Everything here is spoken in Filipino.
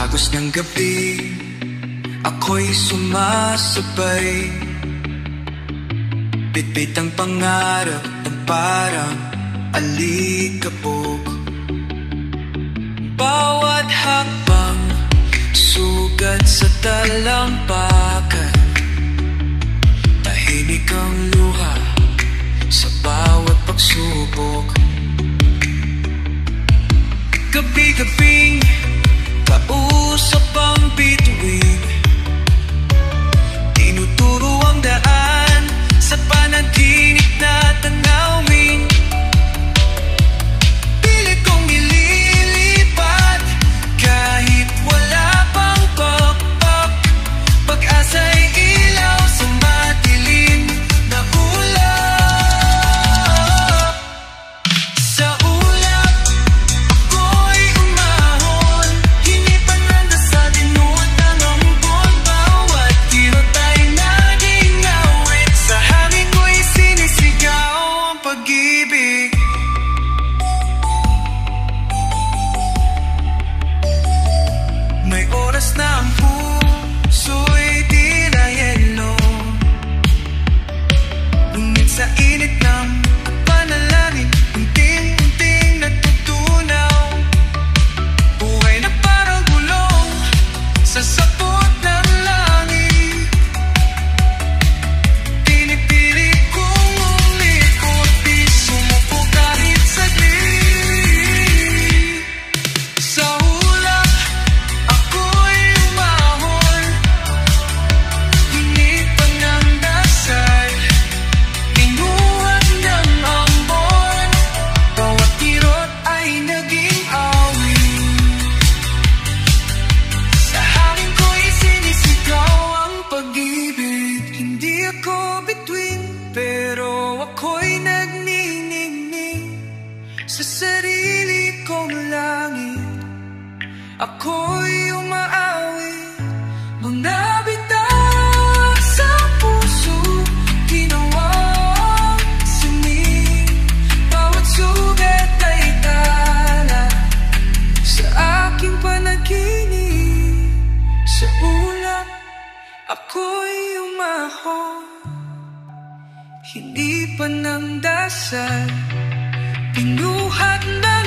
agos ng gabi, ako'y sumasabay. Bitbit ang pangarap ng parang alikabok. Bawat hakbang, sugat sa talampakan. Tahimik ang luha sa bawat pagsubok. Gabi-gabing kausap ang bituin, tinuturo ang daan sa panaginip na tanawin. Pilit kong nililipat kahit wala pang pakpak. Pag-asa'y ilaw sa madilim na ulap. Sa ulap ako'y umahon, hinipan na sa tinuod ng ambon. Bawat kirot ay naging awit, sa hangin ko'y sinisigaw ang pag-ibig. May oras na ang puso'y tila yelo, ngunit sa init ng panalangin, unting-unting natutunaw. Buhay na parang gulong sa sapot ng langit. Pinipili kong umikot, di sumuko kahit saglit. Sa ulap ako'y umahon, hinipan ng dasal, pinuhat ng ambon. Bawat kirot ay naging awit, sa hangin ko'y sinisigaw ang pag-ibig. Hindi ako bituin, pero ako'y nagniningning sa sarili kong langit. Ako'y umaawit, mga bitak sa puso, ginawang sining. Bawat sugat ay tala sa aking panaginip. Sa ulap ako'y umahon, hinipan ng dasal, pinuhat ng